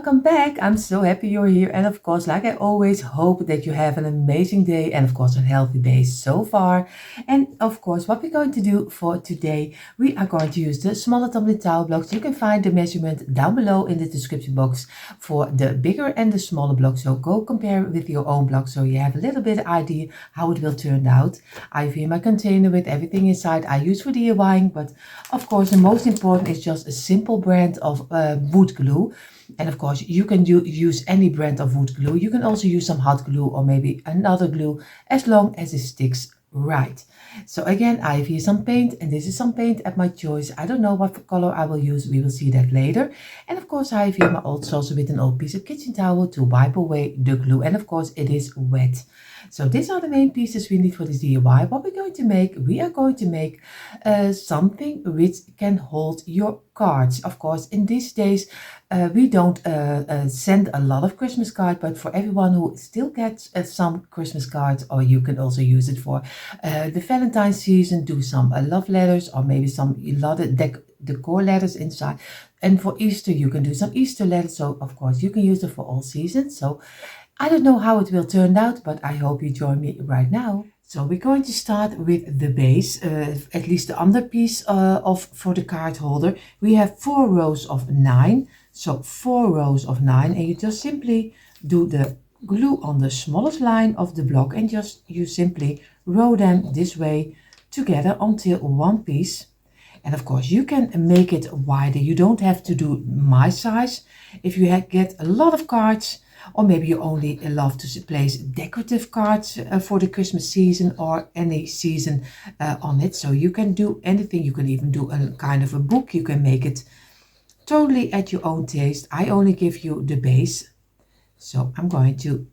welcome back. I'm so happy you're here. And of course, like I always hope that you have an amazing day and of course a healthy day so far. And of course, what we're going to do for today, we are going to use the smaller tumbling towel blocks. You can find the measurement down below in the description box for the bigger and the smaller blocks. So go compare with your own block so you have a little bit idea how it will turn out. I have here my container with everything inside I use for DIYing, but of course the most important is just a simple brand of wood glue. And of course you can use any brand of wood glue. You can also use some hot glue or maybe another glue as long as it sticks right. So again, I have here some paint, and this is some paint at my choice. I don't know what color I will use. We will see that later. And of course I have here my old saucer with an old piece of kitchen towel to wipe away the glue. And of course it is wet. So these are the main pieces we need for this DIY. What we're going to make, we are going to make something which can hold your cards. Of course, in these days, we don't send a lot of Christmas cards, but for everyone who still gets some Christmas cards, or you can also use it for the Valentine's season, do some love letters or maybe some decor letters inside. And for Easter, you can do some Easter letters. So of course, you can use it for all seasons. So I don't know how it will turn out, but I hope you join me right now. So we're going to start with the base, at least the under piece for the card holder. We have 4 rows of 9, so 4 rows of 9, and you just simply do the glue on the smallest line of the block, and you simply row them this way together until one piece. And of course you can make it wider. You don't have to do my size. If you get a lot of cards, or maybe you only love to place decorative cards for the Christmas season or any season on it. So you can do anything. You can even do a kind of a book. You can make it totally at your own taste. I only give you the base. So I'm going to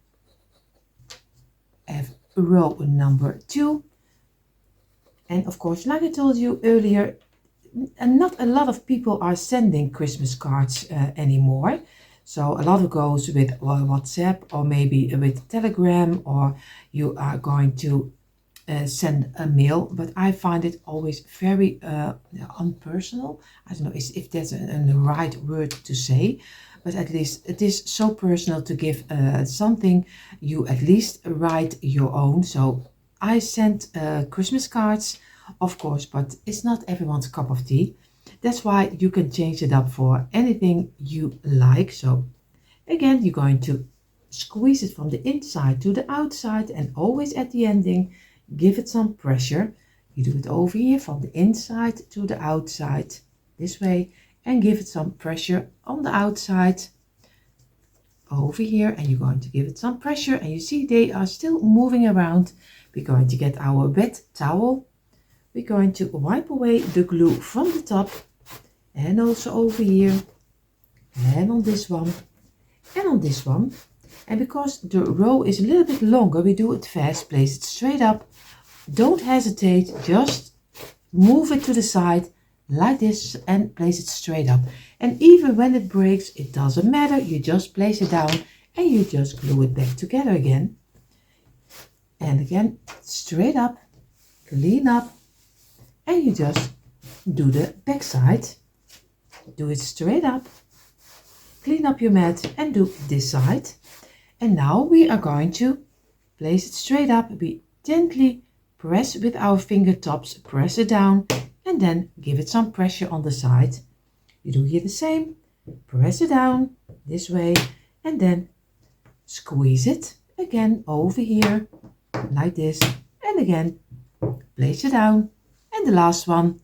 have row number 2. And of course, like I told you earlier, not a lot of people are sending Christmas cards anymore. So a lot of goes with WhatsApp or maybe with Telegram, or you are going to send a mail. But I find it always very unpersonal. I don't know if that's a right word to say, but at least it is so personal to give something. You at least write your own. So I sent Christmas cards, of course, but it's not everyone's cup of tea. That's why you can change it up for anything you like. So again, you're going to squeeze it from the inside to the outside, and always at the ending, give it some pressure. You do it over here from the inside to the outside this way, and give it some pressure on the outside over here, and you're going to give it some pressure, and you see they are still moving around. We're going to get our wet towel. We're going to wipe away the glue from the top, and also over here, and on this one, and on this one. And because the row is a little bit longer, we do it fast. Place it straight up. Don't hesitate, just move it to the side like this and place it straight up. And even when it breaks, it doesn't matter. You just place it down and you just glue it back together again. And again, straight up, clean up, and you just do the back side. Do it straight up, clean up your mat, and do this side. And now we are going to place it straight up. We gently press with our fingertips, press it down, and then give it some pressure on the side. You do here the same, press it down this way, and then squeeze it again over here like this, and again place it down. And the last one,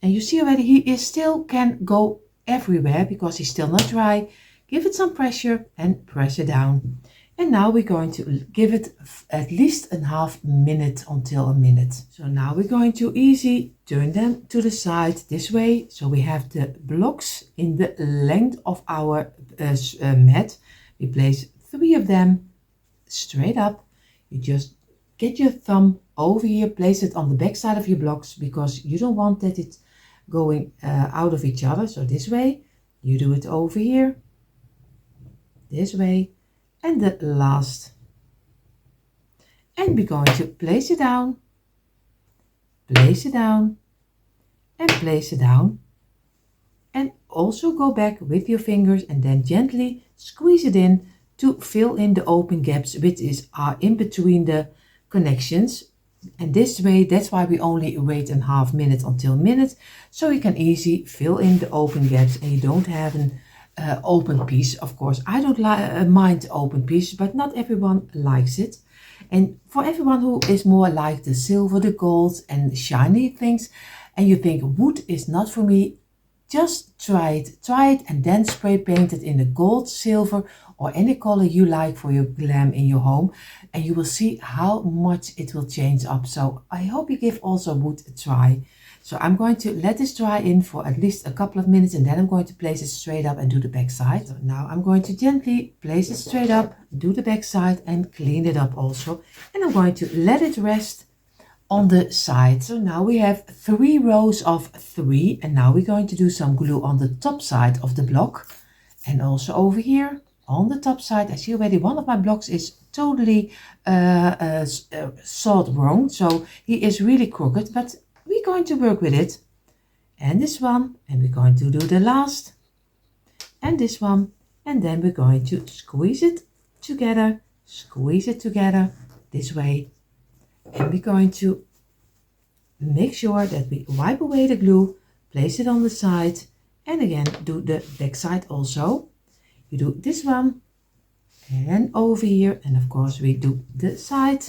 and you see already he still can go everywhere because he's still not dry. Give it some pressure and press it down. And now we're going to give it at least a half minute until a minute. So now we're going to easy turn them to the side this way. So we have the blocks in the length of our mat. We place 3 of them straight up. You just get your thumb over here, place it on the back side of your blocks because you don't want that it's going out of each other. So this way, you do it over here, this way, and the last. And we're going to place it down, and place it down. and also go back with your fingers and then gently squeeze it in to fill in the open gaps which are in between the connections. And this way, that's why we only wait a half minute until a minute, so you can easily fill in the open gaps and you don't have an open piece. Of course, I don't mind open piece, but not everyone likes it. And for everyone who is more like the silver, the gold and shiny things, and you think wood is not for me, just try it and then spray paint it in the gold, silver or any color you like for your glam in your home, and you will see how much it will change up. So I hope you give also wood a try. So I'm going to let this dry in for at least a couple of minutes and then I'm going to place it straight up and do the back side. So now I'm going to gently place it straight up, do the back side and clean it up also. And I'm going to let it rest on the side. So now we have 3 rows of 3 and now we're going to do some glue on the top side of the block and also over here on the top side. I see already one of my blocks is totally sawed wrong, so he is really crooked, but we're going to work with it. And this one, and we're going to do the last and this one, and then we're going to squeeze it together this way. And we're going to make sure that we wipe away the glue, place it on the side, and again do the back side also. You do this one and over here, and of course we do the side.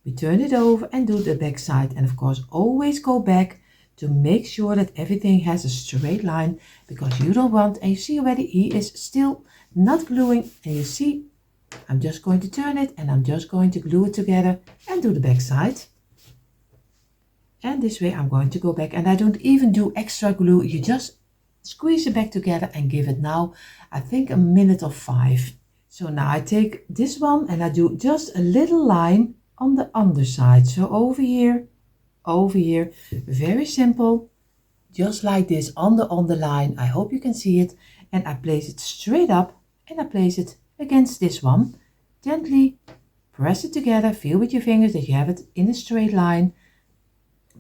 We turn it over and do the back side, and of course always go back to make sure that everything has a straight line, because you don't want, and you see already he is still not gluing, and you see I'm just going to turn it and I'm just going to glue it together and do the back side. And this way I'm going to go back, and I don't even do extra glue. You just squeeze it back together and give it now, I think, a minute or 5. So now I take this one and I do just a little line on the underside. So over here, very simple, just like this on the underline. I hope you can see it. And I place it straight up and I place it against this one. Gently press it together, feel with your fingers that you have it in a straight line.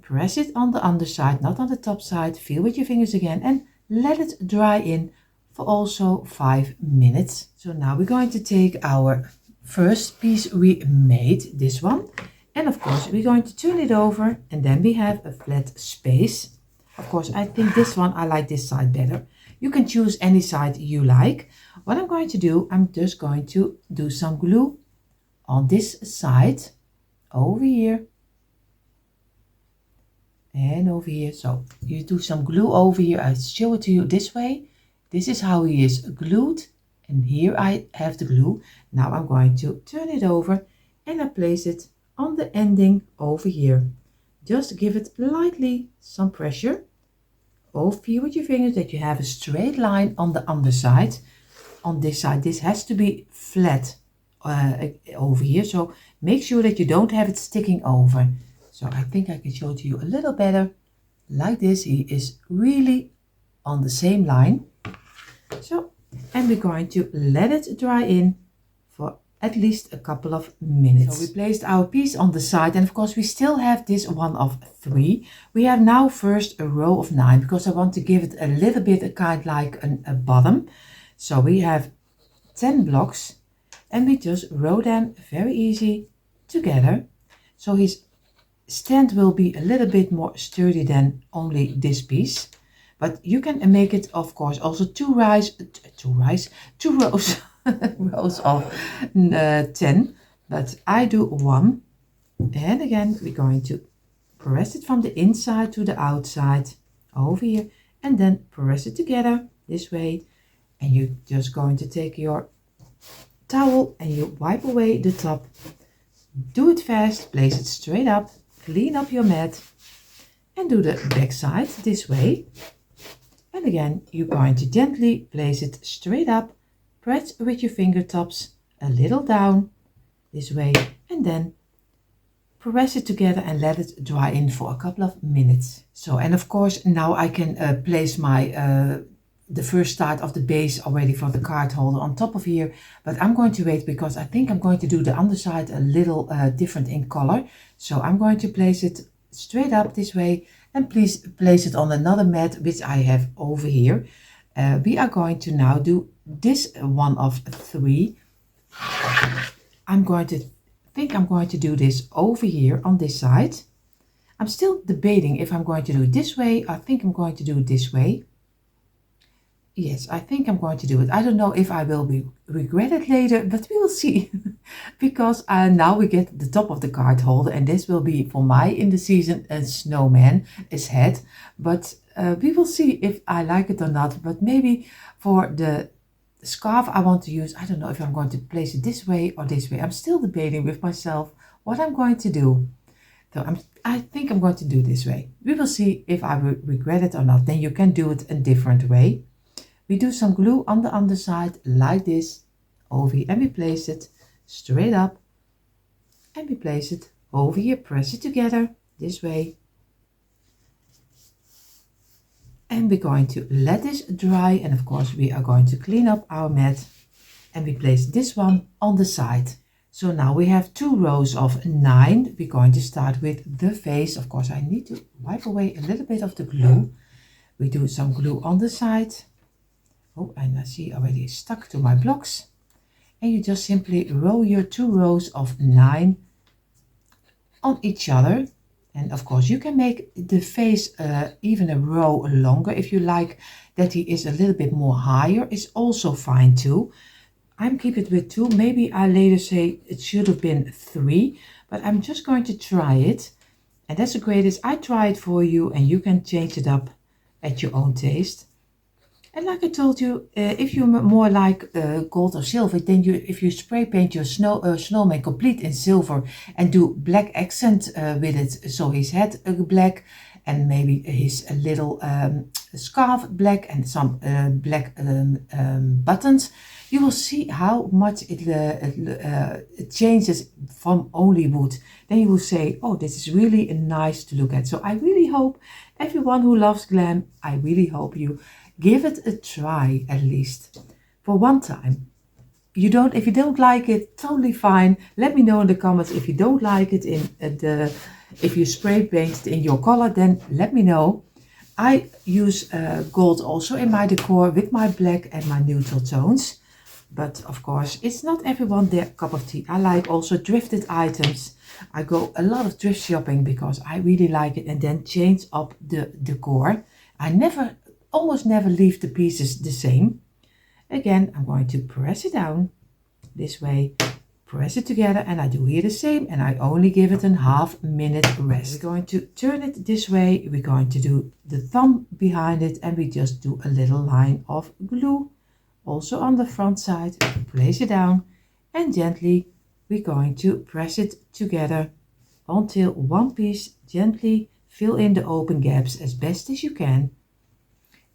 Press it on the underside, not on the top side. Feel with your fingers again and let it dry in for also 5 minutes. So now we're going to take our first piece we made, this one, and of course we're going to turn it over, and then we have a flat space. Of course I think this one, I like this side better. You can choose any side you like. What I'm going to do, I'm just going to do some glue on this side, over here and over here. So you do some glue over here. I show it to you this way. This is how he is glued, and here I have the glue. Now I'm going to turn it over and I place it on the ending over here. Just give it lightly some pressure. Feel with your fingers that you have a straight line on the underside. On this side, this has to be flat over here, so make sure that you don't have it sticking over. So I think I can show it to you a little better. Like this, he is really on the same line. So, and we're going to let it dry in for at least a couple of minutes. So we placed our piece on the side, and of course we still have this one of 3. We have now first a row of 9, because I want to give it a little bit a kind like a bottom. So we have 10 blocks and we just row them very easy together. So his stand will be a little bit more sturdy than only this piece. But you can make it, of course, also 2 rows rows of 10. But I do 1. And again, we're going to press it from the inside to the outside over here. And then press it together this way. And you're just going to take your towel and you wipe away the top. Do it fast, place it straight up, clean up your mat. And do the back side this way. And again, you're going to gently place it straight up, press with your fingertips a little down this way, and then press it together and let it dry in for a couple of minutes. So, and of course, now I can place my the first start of the base already for the card holder on top of here, but I'm going to wait because I think I'm going to do the underside a little different in color. So I'm going to place it straight up this way And please place it on another mat, which I have over here. We are going to now do this one of 3. I'm going to do this over here on this side. I'm still debating if I'm going to do it this way. I think I'm going to do it this way. Yes, I think I'm going to do it. I don't know if I will regret it later, but we will see. Because now we get the top of the card holder, and this will be for my in the season snowman is head. But we will see if I like it or not. But maybe for the scarf I want to use, I don't know if I'm going to place it this way or this way. I'm still debating with myself what I'm going to do. So I think I'm going to do this way. We will see if I will regret it or not. Then you can do it a different way. We do some glue on the underside like this over here, and we place it straight up, and we place it over here, press it together this way, and we're going to let this dry. And of course we are going to clean up our mat, and we place this one on the side. So now we have 2 rows of 9. We're going to start with the face. Of course I need to wipe away a little bit of the glue. We do some glue on the side. Oh, and I see already stuck to my blocks. And you just simply row your 2 rows of 9 on each other. And of course you can make the face even a row longer if you like that he is a little bit more higher. It's also fine too. I'm keeping it with 2. Maybe I later say it should have been 3, but I'm just going to try it. And that's the greatest. I try it for you, and you can change it up at your own taste. And like I told you, if you more like gold or silver, then if you spray paint your snowman complete in silver and do black accent with it, so his head black and maybe his little scarf black and some black buttons, you will see how much it changes from only wood. Then you will say, oh, this is really nice to look at. So I really hope everyone who loves glam, I really hope you give it a try at least for one time. If you don't like it, totally fine. Let me know in the comments if you don't like it if you spray paint it in your color, then let me know. I use gold also in my decor with my black and my neutral tones. But of course, it's not everyone their cup of tea. I like also thrifted items. I go a lot of thrift shopping because I really like it, and then change up the decor. I almost never leave the pieces the same. Again, I'm going to press it down this way, press it together, and I do here the same, and I only give it a half-minute rest. We're going to turn it this way. We're going to do the thumb behind it, and we just do a little line of glue. Also on the front side, place it down, and gently we're going to press it together until one piece gently fill in the open gaps as best as you can.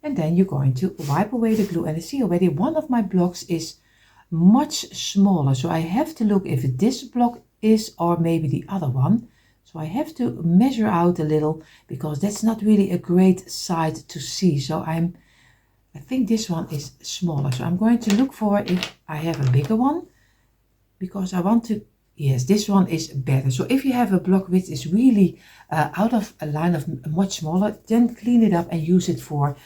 And then you're going to wipe away the glue. And I see already one of my blocks is much smaller. So I have to look if this block is or maybe the other one. So I have to measure out a little because that's not really a great side to see. So I think this one is smaller. So I'm going to look for if I have a bigger one because I want to, yes, this one is better. So if you have a block which is really out of a line of much smaller, then clean it up and use it for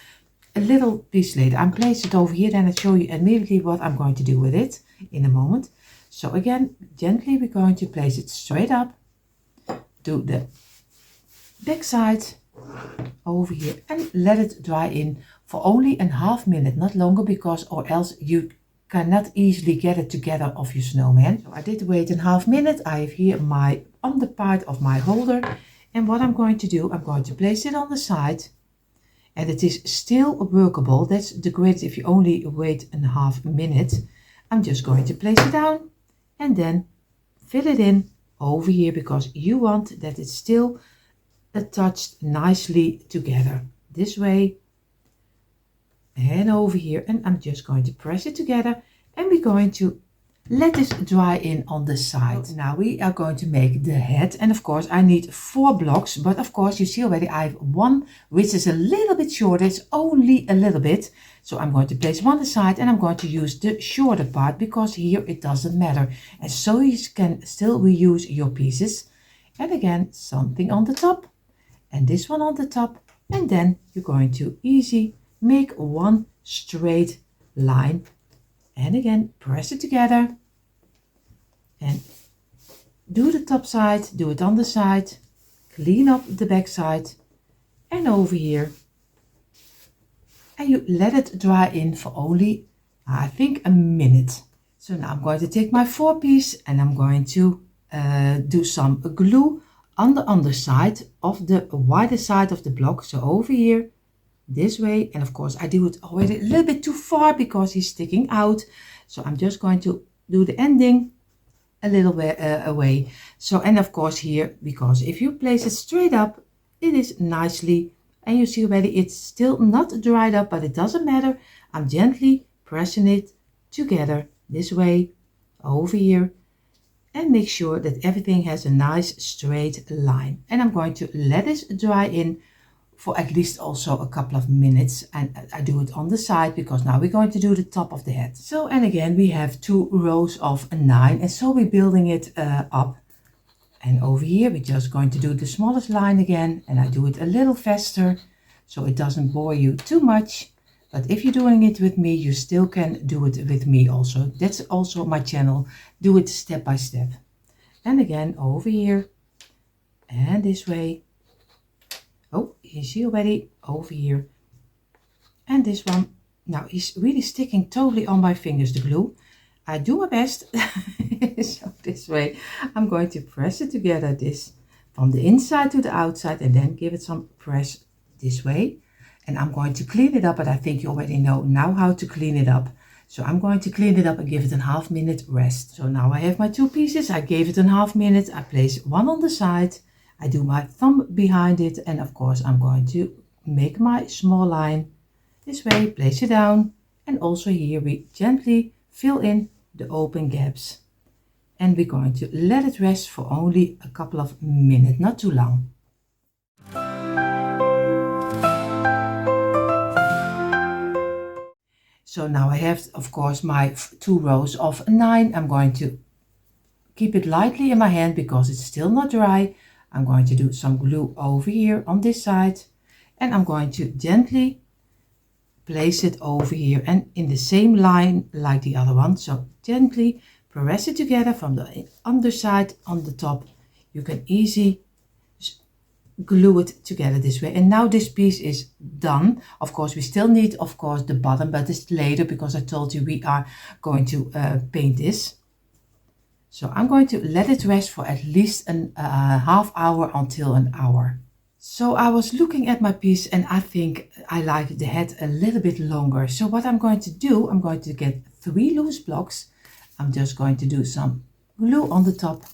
a little piece later. I'm placing it over here, then I'll show you immediately what I'm going to do with it in a moment. So again, gently we're going to place it straight up, do the back side over here, and let it dry in for only a half-minute, not longer, because or else you cannot easily get it together of your snowman. So I did wait a half-minute. I have here my under part of my holder, and what I'm going to do, I'm going to place it on the side. And it is still workable. That's the great if you only wait a half-minute. I'm just going to place it down and then fill it in over here because you want that it's still attached nicely together. This way and over here. And I'm just going to press it together, and we're going to let this dry in on the side. Now we are going to make the head, and of course I need 4 blocks, but of course you see already I have one which is a little bit shorter. It's only a little bit, so I'm going to place one aside, and I'm going to use the shorter part because here it doesn't matter, and so you can still reuse your pieces. And again, something on the top, and this one on the top, and then you're going to easy make one straight line, and again press it together and do the top side, do it on the side, clean up the back side and over here, and you let it dry in for only I think a minute. So now I'm going to take my 4-piece and I'm going to do some glue on the underside of the wider side of the block. So over here, this way, and of course I do it already a little bit too far because he's sticking out. So I'm just going to do the ending a little bit away. So, and of course here, because if you place it straight up, it is nicely, and you see already it's still not dried up, but it doesn't matter. I'm gently pressing it together this way over here, and make sure that everything has a nice straight line. And I'm going to let this dry in for at least also a couple of minutes, and I do it on the side because now we're going to do the top of the head. So, and again we have 2 rows of 9, and so we're building it up. And over here we're just going to do the smallest line again, and I do it a little faster so it doesn't bore you too much. But if you're doing it with me, you still can do it with me also. That's also my channel. Do it step by step. And again over here and this way. Oh, you see already over here. And this one, now he's really sticking totally on my fingers, the glue. I do my best. So this way, I'm going to press it together, this from the inside to the outside, and then give it some press this way. And I'm going to clean it up, but I think you already know now how to clean it up. So I'm going to clean it up and give it a half-minute rest. So now I have my 2 pieces. I gave it a half-minute. I place one on the side. I do my thumb behind it, and of course I'm going to make my small line this way, place it down, and also here we gently fill in the open gaps, and we're going to let it rest for only a couple of minutes, not too long. So now I have of course my 2 rows of 9. I'm going to keep it lightly in my hand because it's still not dry. I'm going to do some glue over here on this side, and I'm going to gently place it over here and in the same line like the other one. So gently press it together from the underside on the top. You can easily glue it together this way. And now this piece is done. Of course we still need of course the bottom, but it's later because I told you we are going to paint this. So I'm going to let it rest for at least a half hour until an hour. So I was looking at my piece and I think I like the head a little bit longer. So what I'm going to do, I'm going to get 3 loose blocks. I'm just going to do some glue on the top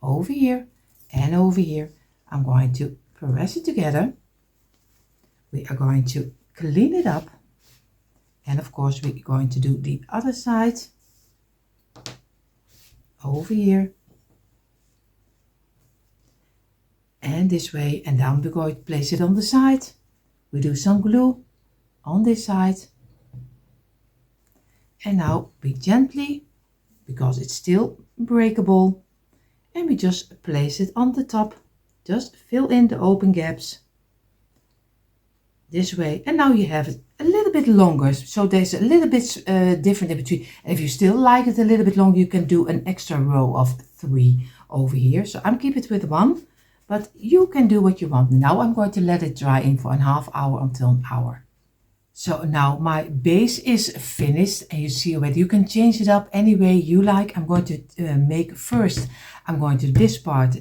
over here and over here. I'm going to press it together. We are going to clean it up. And of course we're going to do the other side over here and this way, and then we're going to place it on the side. We do some glue on this side, and now we gently, because it's still breakable, and we just place it on the top. Just fill in the open gaps this way, and now you have it a little bit longer, so there's a little bit different in between. And if you still like it a little bit longer, you can do an extra row of 3 over here. So I'm keep it with 1, but you can do what you want. Now I'm going to let it dry in for a half hour until an hour. So now my base is finished, and you see already you can change it up any way you like. I'm going to make first, I'm going to this part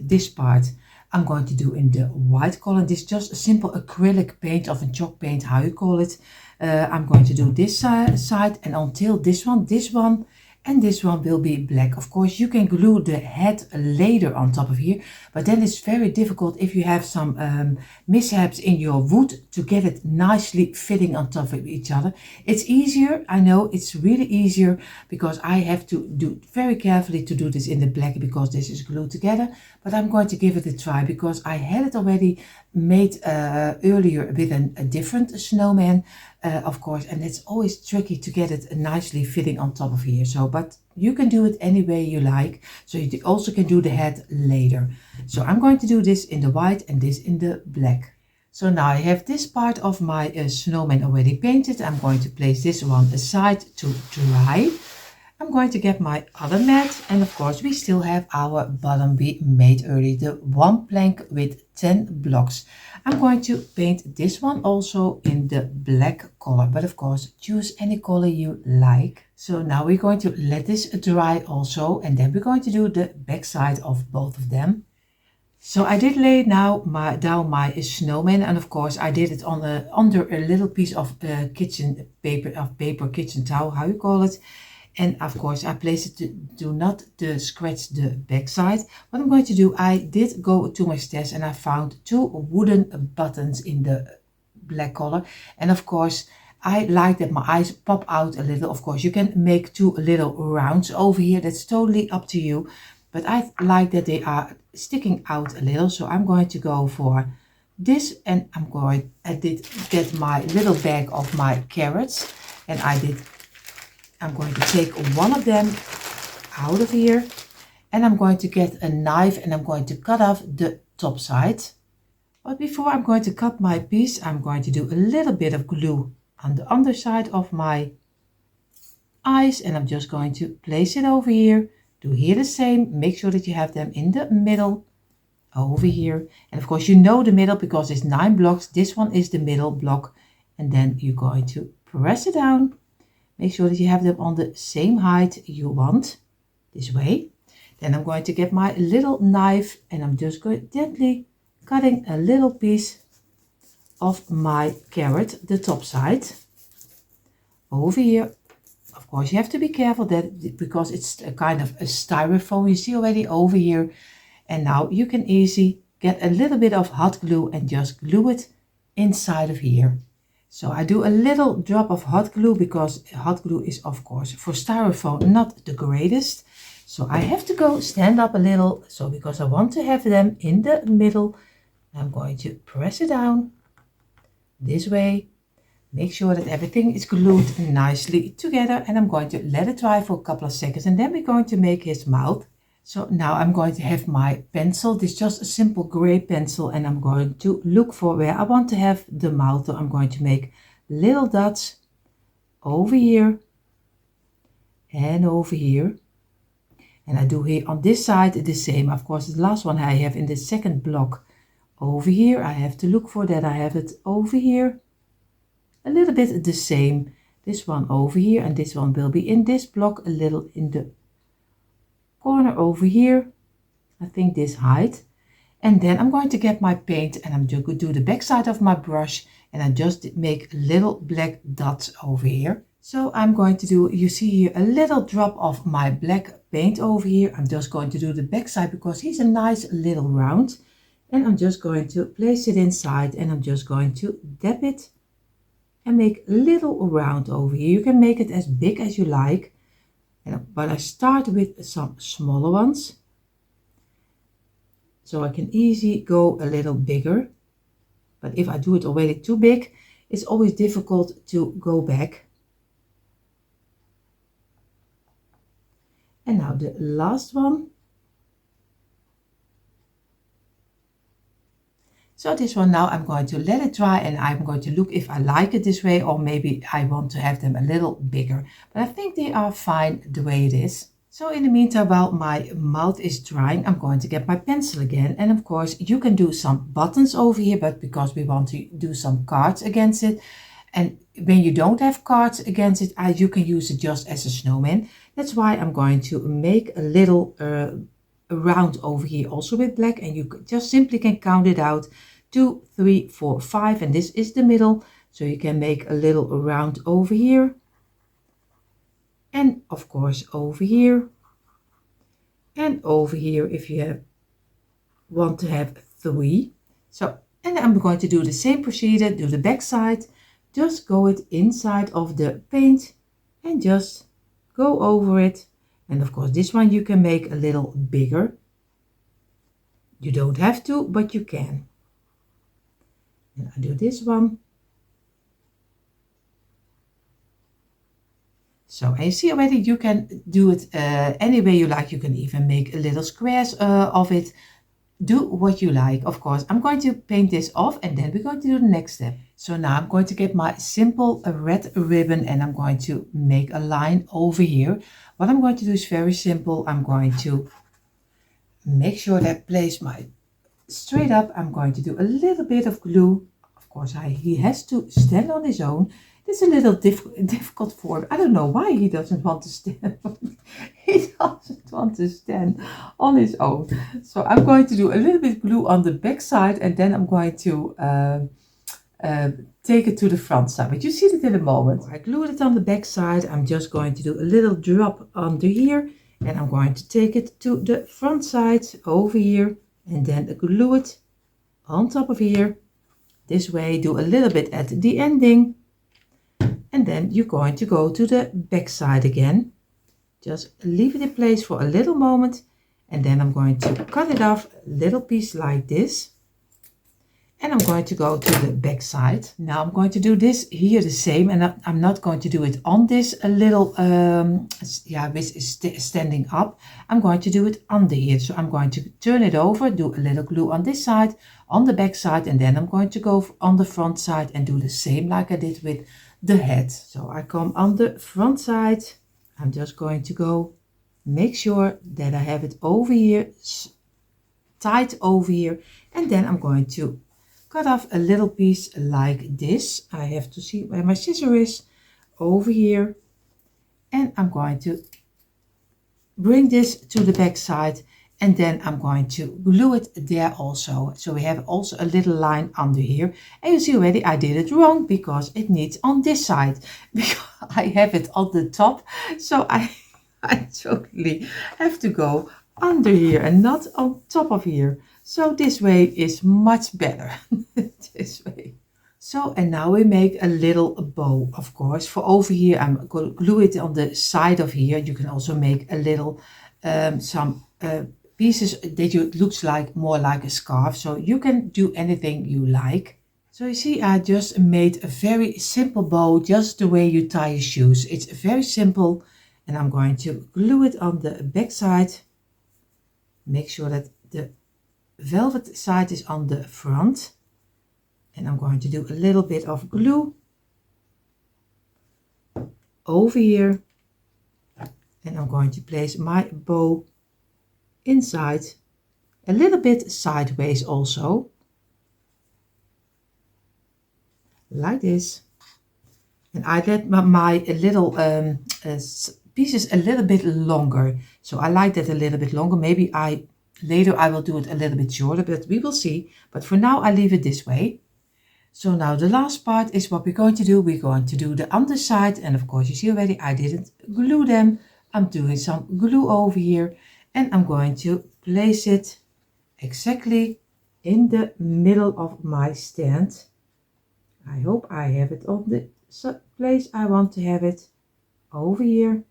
I'm going to do in the white color. This is just a simple acrylic paint of a chalk paint, how you call it. I'm going to do this side, and until this one, and this one will be black. Of course, you can glue the head later on top of here, but then it's very difficult if you have some mishaps in your wood to get it nicely fitting on top of each other. It's easier, I know it's really easier, because I have to do very carefully to do this in the black because this is glued together, but I'm going to give it a try because I had it already made earlier with a different snowman, of course, and it's always tricky to get it nicely fitting on top of here. So, but you can do it any way you like. So you also can do the head later. So I'm going to do this in the white and this in the black. So now I have this part of my snowman already painted. I'm going to place this one aside to dry. I'm going to get my other mat, and of course we still have our bottom we made earlier, the one plank with 10 blocks. I'm going to paint this one also in the black color, but of course choose any color you like. So now we're going to let this dry also, and then we're going to do the back side of both of them. So I did lay now down my snowman, and of course I did it on under a little piece of kitchen paper, kitchen towel, how you call it. And of course I place it to do not scratch the back side. What I'm going to do, I did go to my stash and I found 2 wooden buttons in the black color. And of course I like that my eyes pop out a little. Of course you can make 2 little rounds over here. That's totally up to you. But I like that they are sticking out a little. So I'm going to go for this, and I did get my little bag of my carrots, and I'm going to take one of them out of here, and I'm going to get a knife and I'm going to cut off the top side. But before I'm going to cut my piece, I'm going to do a little bit of glue on the underside of my eyes, and I'm just going to place it over here. Do here the same. Make sure that you have them in the middle over here. And of course you know the middle because it's 9 blocks. This one is the middle block, and then you're going to press it down. Make sure that you have them on the same height you want, this way. Then I'm going to get my little knife, and I'm just going gently cutting a little piece of my carrot, the top side, over here. Of course you have to be careful that because it's a kind of a styrofoam, you see already over here. And now you can easily get a little bit of hot glue and just glue it inside of here. So I do a little drop of hot glue because hot glue is of course for styrofoam not the greatest. So I have to go stand up a little. So because I want to have them in the middle, I'm going to press it down this way. Make sure that everything is glued nicely together, and I'm going to let it dry for a couple of seconds, and then we're going to make his mouth. So now I'm going to have my pencil. This is just a simple gray pencil, and I'm going to look for where I want to have the mouth. So I'm going to make little dots over here and over here. And I do here on this side the same. Of course, the last one I have in the second block over here. I have to look for that I have it over here. A little bit the same. This one over here, and this one will be in this block, a little in the corner over here, I think this height. And then I'm going to get my paint, and I'm just going to do the back side of my brush, and I just make little black dots over here. So I'm going to do, you see here, a little drop of my black paint over here. I'm just going to do the back side because he's a nice little round, and I'm just going to place it inside, and I'm just going to dab it and make a little round over here. You can make it as big as you like. But I start with some smaller ones, so I can easily go a little bigger. But if I do it already too big, it's always difficult to go back. And now the last one. So this one now I'm going to let it dry, and I'm going to look if I like it this way, or maybe I want to have them a little bigger. But I think they are fine the way it is. So in the meantime, while my mouth is drying, I'm going to get my pencil again. And of course you can do some buttons over here, but because we want to do some cards against it, and when you don't have cards against it, you can use it just as a snowman. That's why I'm going to make a little round over here also with black, and you just simply can count it out. 2, 3, 4, 5, and this is the middle, so you can make a little round over here, and of course over here, and over here if you want to have 3. So, and I'm going to do the same procedure, do the back side, just go it inside of the paint and just go over it. And of course this one you can make a little bigger. You don't have to, but you can. And I do this one. So, and you see already you can do it any way you like. You can even make a little squares of it. do what you like. Of course, I'm going to paint this off and then we're going to do the next step. So now I'm going to get my simple red ribbon and I'm going to make a line over here. What I'm going to do is very simple. I'm going to make sure that I place my straight up. I'm going to do a little bit of glue. Of course, he has to stand on his own. It's a little difficult for him. I don't know why he doesn't want to stand. He doesn't want to stand on his own. So I'm going to do a little bit glue on the back side and then I'm going to take it to the front side. But you see it in a moment. I glued it on the back side. I'm just going to do a little drop under here and I'm going to take it to the front side over here and then glue it on top of here. This way, do a little bit at the ending. And then you're going to go to the back side again. Just leave it in place for a little moment. And then I'm going to cut it off a little piece like this. And I'm going to go to the back side. Now I'm going to do this here the same. And I'm not going to do it on this a little, with standing up. I'm going to do it under here. So I'm going to turn it over, do a little glue on this side, on the back side. And then I'm going to go on the front side and do the same like I did with the head. So I come on the front side. I'm just going to go make sure that I have it over here, tight over here. And then I'm going to cut off a little piece like this. I have to see where my scissor is over here. And I'm going to bring this to the back side. And then I'm going to glue it there also. So we have also a little line under here. And you see already I did it wrong because it needs on this side. Because I have it on the top. So I totally have to go under here and not on top of here. So this way is much better. This way. So, and now we make a little bow, of course. For over here, I'm going to glue it on the side of here. You can also make a little, pieces that looks like more like a scarf. So you can do anything you like. So you see, I just made a very simple bow, just the way you tie your shoes. It's very simple. And I'm going to glue it on the back side. Make sure that the velvet side is on the front. And I'm going to do a little bit of glue over here. And I'm going to place my bow inside, a little bit sideways also, like this. And I let my little pieces a little bit longer. So I like that a little bit longer. Maybe later I will do it a little bit shorter, but we will see. But for now I leave it this way. So now the last part is what we're going to do. We're going to do the underside. And of course you see already I didn't glue them. I'm doing some glue over here. And I'm going to place it exactly in the middle of my stand. I hope I have it on the place I want to have it. Over here.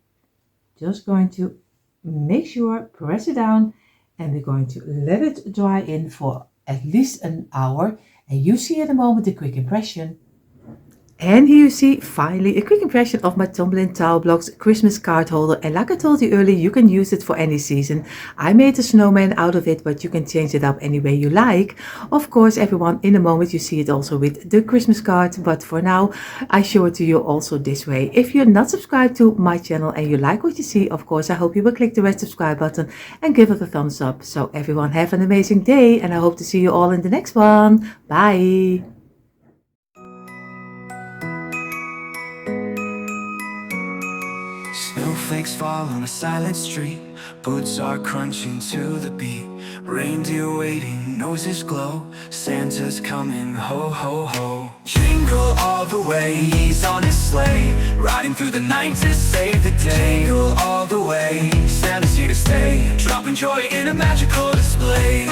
Just going to make sure, press it down. And we're going to let it dry in for at least an hour. And you see at the moment a quick impression. And here you see finally a quick impression of my Tumbling Tile Blocks Christmas card holder. And like I told you earlier, you can use it for any season. I made a snowman out of it, but you can change it up any way you like. Of course, everyone, in a moment you see it also with the Christmas card. But for now, I show it to you also this way. If you're not subscribed to my channel and you like what you see, of course, I hope you will click the red subscribe button and give it a thumbs up. So everyone have an amazing day and I hope to see you all in the next one. Bye! Snowflakes fall on a silent street. Boots are crunching to the beat. Reindeer waiting, noses glow. Santa's coming, ho ho ho. Jingle all the way, he's on his sleigh. Riding through the night to save the day. Jingle all the way, Santa's here to stay. Dropping joy in a magical display.